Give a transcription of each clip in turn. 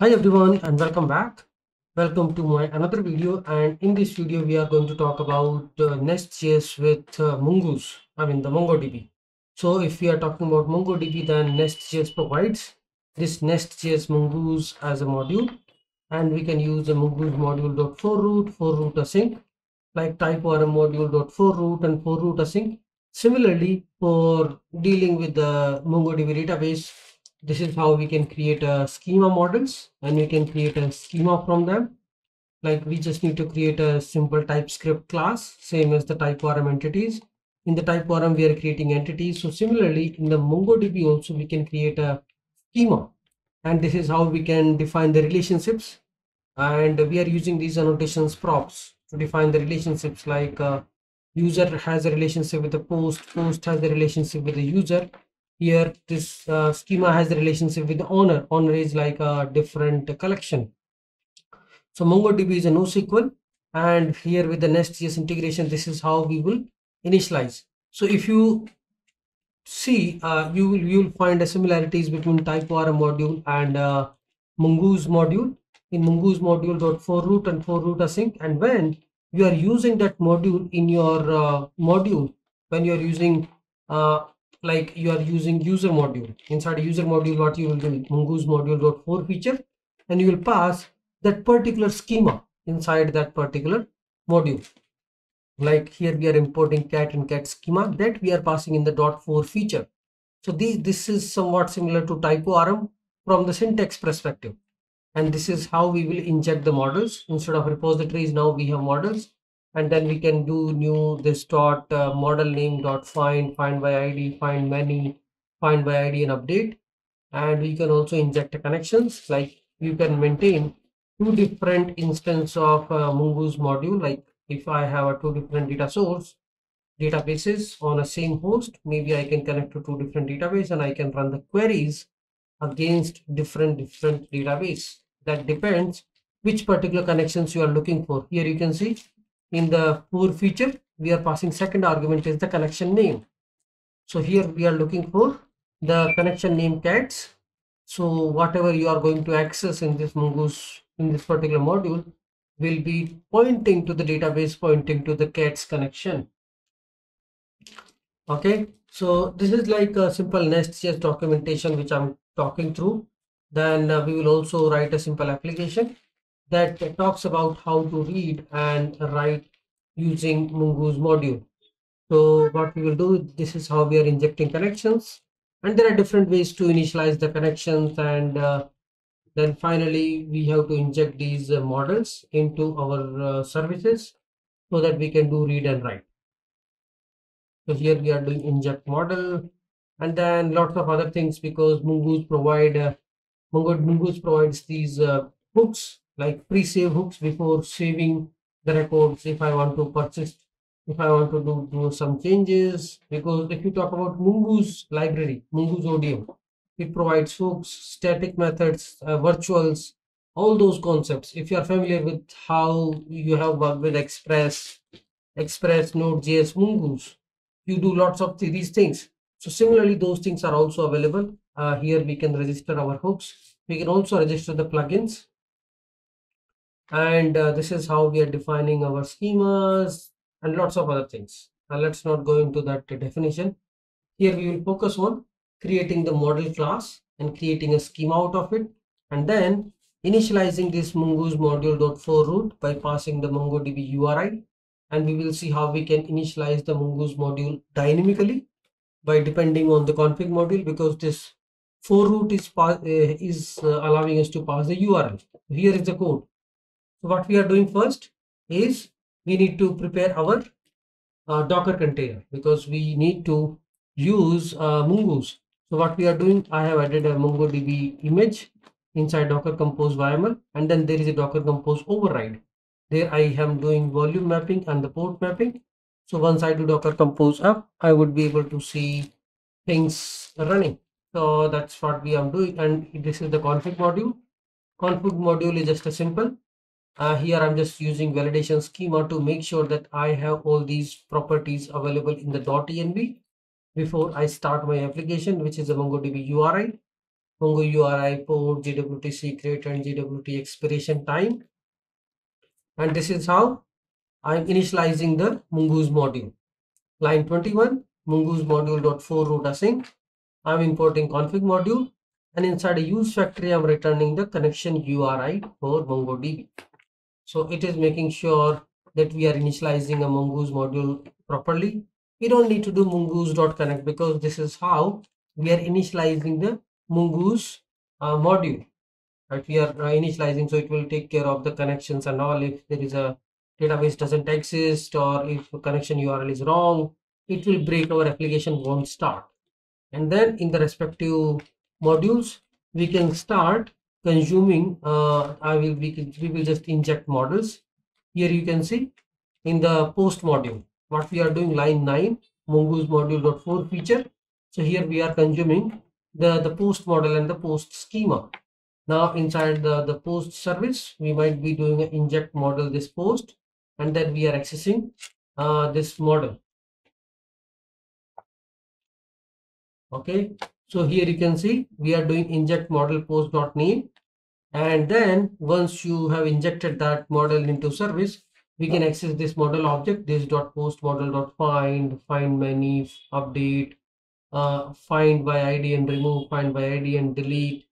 Hi everyone and welcome back. Welcome to my another video, and in this video we are going to talk about NestJS with Mongoose, the MongoDB. So if we are talking about MongoDB, then NestJS provides this NestJS Mongoose as a module, and we can use the Mongoose module.forRoot, forRoot async, like TypeORM module.forRoot and forRoot async. Similarly, for dealing with the MongoDB database, this is how we can create a schema models, and we can create a schema from them. Like we just need to create a simple TypeScript class, same as the TypeORM entities. In the TypeORM, we are creating entities. So similarly, in the MongoDB also, we can create a schema. And this is how we can define the relationships. And we are using these annotations props to define the relationships, like user has a relationship with the post has a relationship with the user. Here, this schema has a relationship with the owner is like a different collection. So MongoDB is a NoSQL, and here with the NestJS integration, this is how we will initialize. So if you see, you will find the similarities between TypeORM module and Mongoose module. In Mongoose module.forRoot and forRoot async, and when you are using that module in your module, when you are using like you are using user module, inside a user module, what you will do, Mongoose module.for feature, and you will pass that particular schema inside that particular module. Like here we are importing cat and cat schema that we are passing in the .4 feature. So this is somewhat similar to TypeORM from the syntax perspective. And this is how we will inject the models. Instead of repositories, now we have models. And then we can do new this dot model name dot find by ID, find many, find by ID, and update. And we can also inject the connections. Like you can maintain two different instances of Mongoose module. Like if I have a two different databases on a same host, maybe I can connect to two different databases and I can run the queries against different database. That depends which particular connections you are looking for. Here you can see in the for feature, we are passing second argument is the connection name. So here we are looking for the connection name cats. So whatever you are going to access in this Mongoose, in this particular module, will be pointing to the database, pointing to the cats connection. Okay, so this is like a simple NestJS documentation which I'm talking through. Then we will also write a simple application that talks about how to read and write using Mongoose module. So what we will do, this is how we are injecting connections, and there are different ways to initialize the connections, and then finally we have to inject these models into our services so that we can do read and write. So here we are doing inject model, and then lots of other things, because Mongoose provides these hooks, like pre-save hooks before saving the records. If I want to persist, if I want to do some changes, because if you talk about Mongoose library, Mongoose ODM, it provides hooks, static methods, virtuals, all those concepts. If you are familiar with how you have worked with Express, Node.js, Mongoose, you do lots of these things. So similarly, those things are also available. Here we can register our hooks. We can also register the plugins. And this is how we are defining our schemas and lots of other things. Let's not go into that definition. Here we will focus on creating the model class and creating a schema out of it, and then initializing this Mongoose module.forRoot by passing the MongoDB URI. And we will see how we can initialize the Mongoose module dynamically by depending on the config module, because this forRoot is allowing us to pass the URL. Here is the code. So what we are doing first is we need to prepare our Docker container, because we need to use Mongoose. So what we are doing, I have added a MongoDB image inside Docker Compose YAML, and then there is a Docker Compose override. There I am doing volume mapping and the port mapping. So once I do Docker Compose up, I would be able to see things running. So that's what we are doing, and this is the config module. Config module is just a simple. Here I'm just using validation schema to make sure that I have all these properties available in the .env before I start my application, which is a MongoDB URI. Mongo URI, port, GWT secret, and GWT expiration time. And this is how I'm initializing the Mongoose module. Line 21, Mongoose module.for root async. I'm importing config module, and inside a use factory, I'm returning the connection URI for MongoDB. So it is making sure that we are initializing a Mongoose module properly. We don't need to do mongoose.connect because this is how we are initializing the Mongoose module. Right, we are initializing, so it will take care of the connections and all. If there is a database doesn't exist, or if a connection URL is wrong, it will break, our application won't start. And then in the respective modules, we can start consuming. We will just inject models. Here you can see in the post module what we are doing. Line 9, Mongoose module.4 feature. So here we are consuming the post model and the post schema. Now inside the post service, we might be doing an inject model this post, and then we are accessing this model. Okay, so here you can see we are doing inject model post.name, and then once you have injected that model into service, we can access this model object, this .post model.find, find many, update, find by ID and remove, find by ID and delete,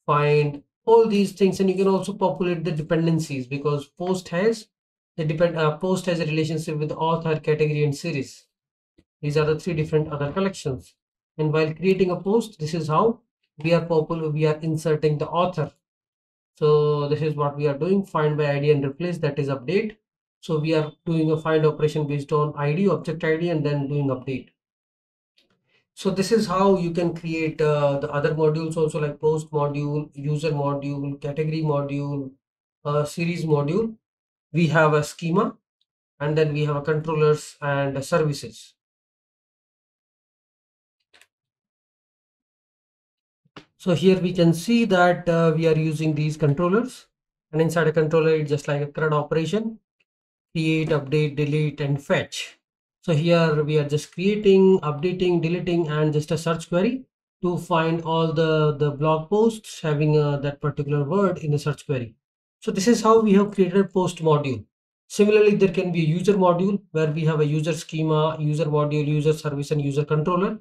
find, all these things. And you can also populate the dependencies, because post has post has a relationship with author, category, and series. These are the three different other collections. And while creating a post, this is how we are inserting the author. So this is what we are doing, find by ID and replace, that is update. So we are doing a find operation based on ID, object ID, and then doing update. So this is how you can create the other modules also, like post module, user module, category module, series module. We have a schema, and then we have a controllers and services. So here we can see that we are using these controllers, and inside a controller, it's just like a CRUD operation: create, update, delete, and fetch. So here we are just creating, updating, deleting, and just a search query to find all the blog posts having that particular word in the search query. So this is how we have created a post module. Similarly, there can be a user module where we have a user schema, user module, user service, and user controller.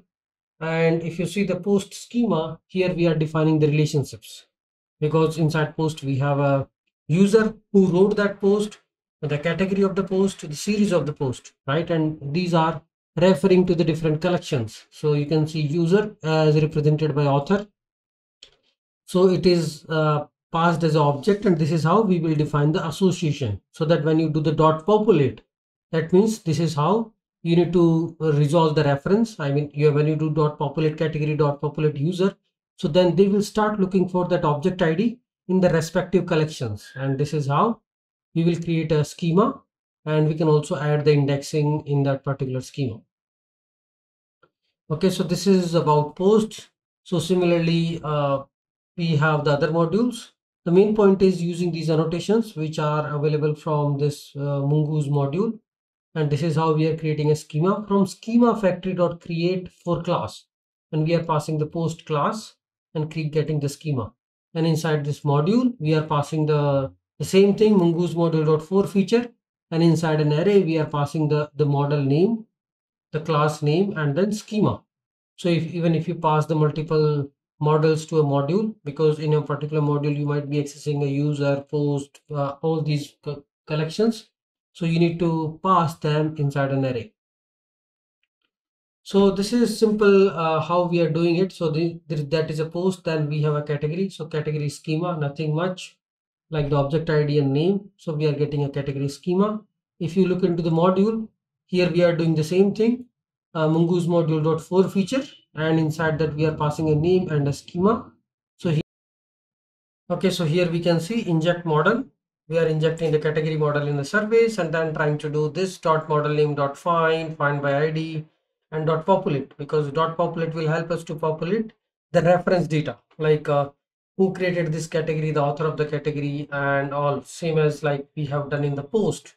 And if you see the post schema, here we are defining the relationships, because inside post we have a user who wrote that post, the category of the post, the series of the post, right? And these are referring to the different collections. So you can see user as represented by author. So it is passed as an object, and this is how we will define the association, so that when you do the dot populate, that means this is how you need to resolve the reference. I mean, when you do dot populate category, dot populate user, so then they will start looking for that object ID in the respective collections. And this is how we will create a schema, and we can also add the indexing in that particular schema. Okay, so this is about posts. So similarly, we have the other modules. The main point is using these annotations, which are available from this Mongoose module. And this is how we are creating a schema from schema factory.create for class. And we are passing the post class and getting the schema. And inside this module, we are passing the same thing, Mongoose module.for feature. And inside an array, we are passing the model name, the class name, and then schema. So even if you pass the multiple models to a module, because in a particular module you might be accessing a user, post, all these collections, so you need to pass them inside an array. So this is simple how we are doing it. So that is a post, then we have a category. So category schema, nothing much, like the object ID and name. So we are getting a category schema. If you look into the module, here we are doing the same thing, Mongoose module.for feature, and inside that we are passing a name and a schema. So here, okay, so here we can see inject model. We are injecting the category model in the service, and then trying to do this dot model name dot find by ID, and dot populate, because dot populate will help us to populate the reference data, like who created this category, the author of the category, and all, same as like we have done in the post,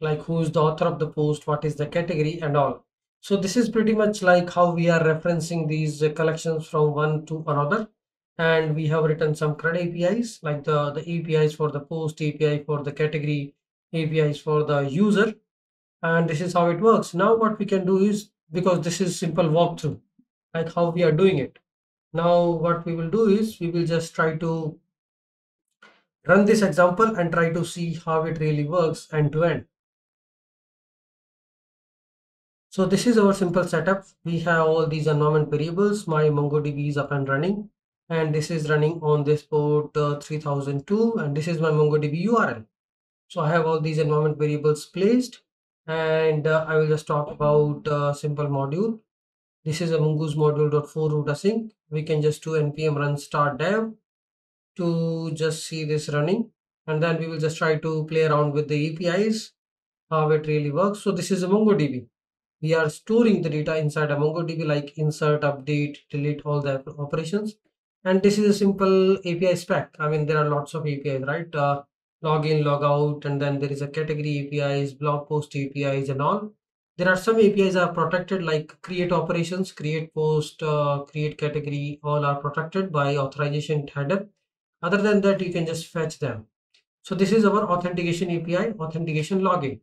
like who is the author of the post, what is the category, and all. So this is pretty much like how we are referencing these collections from one to another. and we have written some CRUD APIs, like the APIs for the post, API for the category, APIs for the user, and this is how it works. Now what we can do is, because this is simple walkthrough, like how we are doing it. Now what we will do is we will just try to run this example and try to see how it really works end to end. So this is our simple setup. We have all these environment variables. My MongoDB is up and running, and this is running on this port 3002, and this is my MongoDB URL. So I have all these environment variables placed, and I will just talk about simple module. This is a Mongoose module.4 root async. We can just do npm run start dev to just see this running, and then we will just try to play around with the APIs, how it really works. So this is a MongoDB. We are storing the data inside a MongoDB, like insert, update, delete, all the operations. And this is a simple API spec. I mean, there are lots of APIs, right? Login, log out, and then there is a category APIs, blog post APIs, and all. There are some APIs are protected, like create operations, create post, create category, all are protected by authorization header. Other than that, you can just fetch them. So this is our authentication API, authentication login.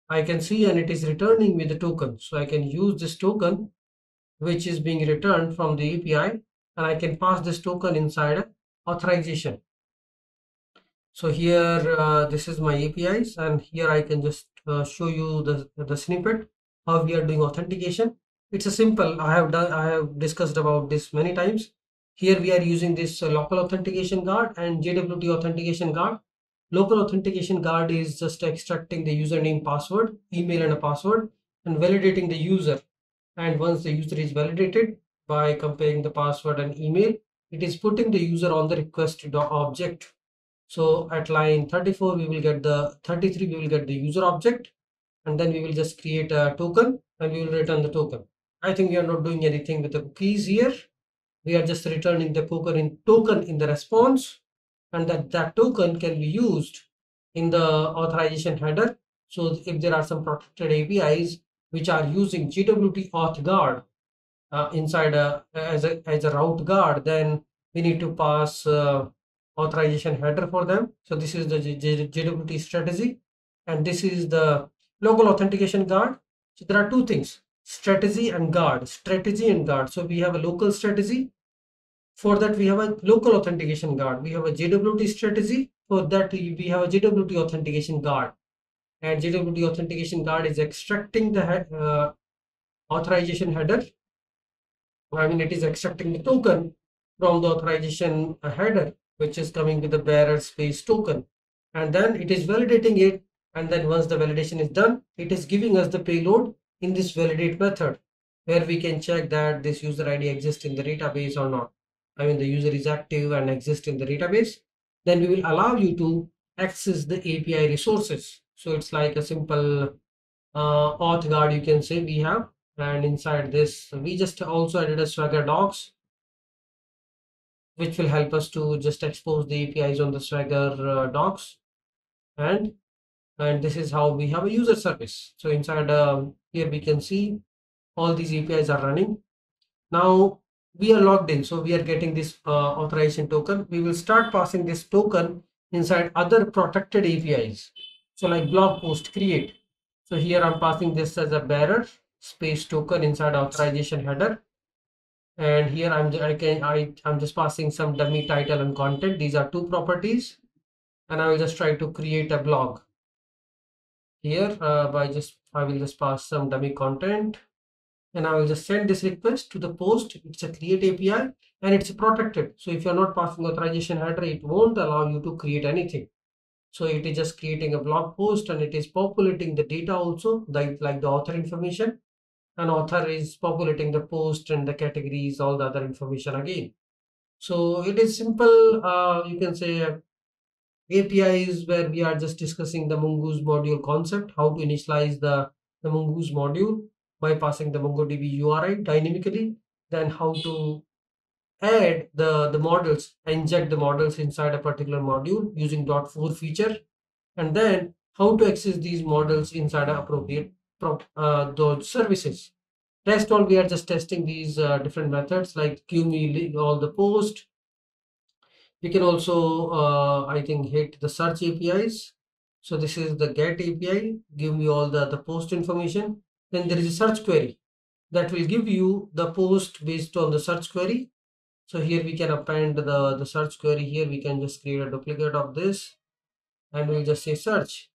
I can see, and it is returning with the token. So I can use this token, which is being returned from the API, and I can pass this token inside authorization. So here, this is my APIs, and here I can just show you the snippet how we are doing authentication. It's a simple. I have discussed about this many times. Here we are using this local authentication guard and JWT authentication guard. Local authentication guard is just extracting the username, password, email, and a password, and validating the user. And once the user is validated by comparing the password and email, it is putting the user on the request object. So at line 34, we will get the 33, we will get the user object, and then we will just create a token and we will return the token. I think we are not doing anything with the cookies here. We are just returning the token in the response, and that token can be used in the authorization header. So if there are some protected APIs which are using JWT auth guard inside as a route guard, then we need to pass authorization header for them. So this is the JWT strategy, and this is the local authentication guard. So there are two things: strategy and guard. Strategy and guard. So we have a local strategy. For that, we have a local authentication guard. We have a JWT strategy. For that, we have a JWT authentication guard. And JWT authentication guard is extracting the authorization header. I mean, it is extracting the token from the authorization header, which is coming with the bearer space token. And then it is validating it. And then once the validation is done, it is giving us the payload in this validate method, where we can check that this user ID exists in the database or not. I mean, the user is active and exists in the database. Then we will allow you to access the API resources. So it's like a simple auth guard, you can say, we have. And inside this, we just also added a Swagger docs, which will help us to just expose the APIs on the Swagger docs. And this is how we have a user service. So inside here we can see all these APIs are running. Now we are logged in, so we are getting this authorization token. We will start passing this token inside other protected APIs. So like blog post create. So here I'm passing this as a bearer space token inside authorization header. And here I'm just passing some dummy title and content. These are two properties, and I will just try to create a blog here I will just pass some dummy content, and I will just send this request to the post. It's a create API and it's protected. So if you're not passing authorization header, it won't allow you to create anything. So it is just creating a blog post, and it is populating the data also, like the author information. And author is populating the post and the categories, all the other information again. So it is simple, you can say APIs, where we are just discussing the Mongoose module concept, how to initialize the Mongoose module by passing the MongoDB URI dynamically, then how to add the models, inject the models inside a particular module using .4 feature, and then how to access these models inside appropriate those services. Rest all we are just testing these different methods, like queue me all the post, We can also, I think, hit the search APIs. So this is the get API, give me all the post information. Then there is a search query that will give you the post based on the search query. So here we can append the search query. Here we can just create a duplicate of this and we'll just say search.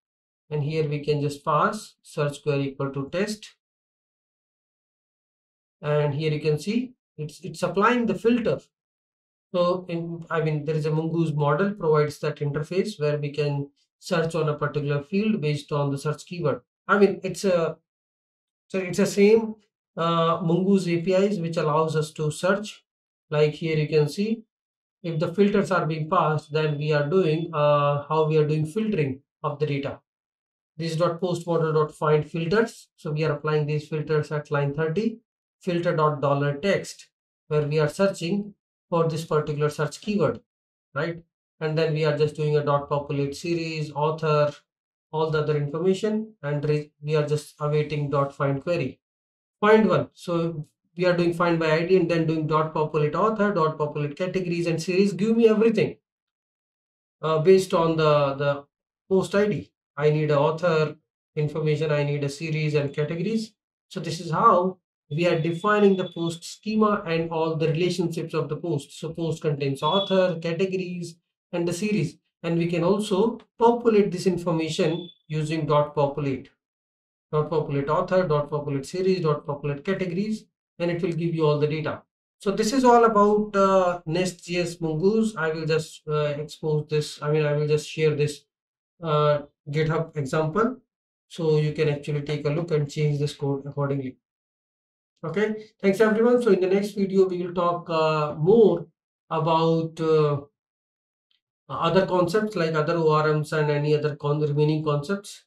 And here we can just pass search query equal to test. And here you can see it's applying the filter. So there is a Mongoose model provides that interface where we can search on a particular field based on the search keyword. It's a same Mongoose APIs which allows us to search. Like here you can see if the filters are being passed, then we are doing how we are doing filtering of the data. This is post model.find filters. So we are applying these filters at line 30, filter $text, where we are searching for this particular search keyword, right? And then we are just doing a populate series, author, all the other information, and we are just awaiting find query. Find one. So we are doing find by ID and then doing populate author, populate categories and series. Give me everything based on the post ID. I need a author information, I need a series and categories. So this is how we are defining the post schema and all the relationships of the post. So post contains author, categories, and the series. And we can also populate this information using populate. Populate author, populate series, populate categories, and it will give you all the data. So this is all about NestJS Mongoose. I will just expose this. I will just share this GitHub example. So you can actually take a look and change this code accordingly. Okay, thanks everyone. So in the next video, we will talk more about other concepts like other ORMs and any other remaining concepts.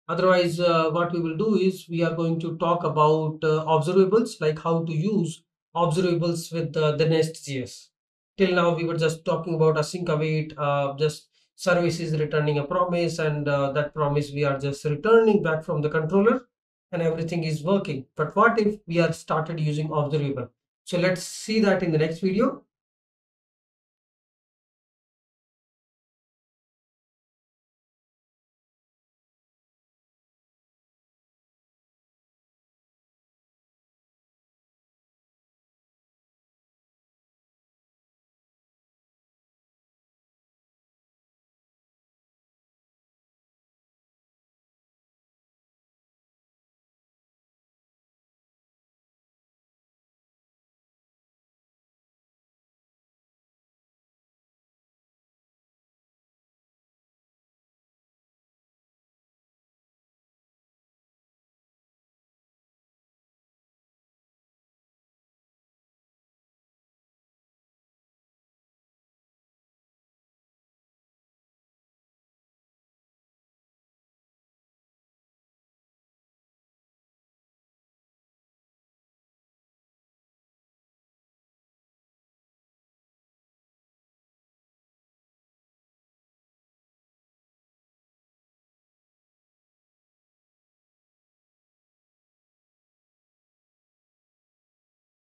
Otherwise, what we will do is we are going to talk about observables, like how to use observables with the NestJS. Till now, we were just talking about async await, just services returning a promise, and that promise we are just returning back from the controller, and everything is working. But what if we are started using observable? So let's see that in the next video.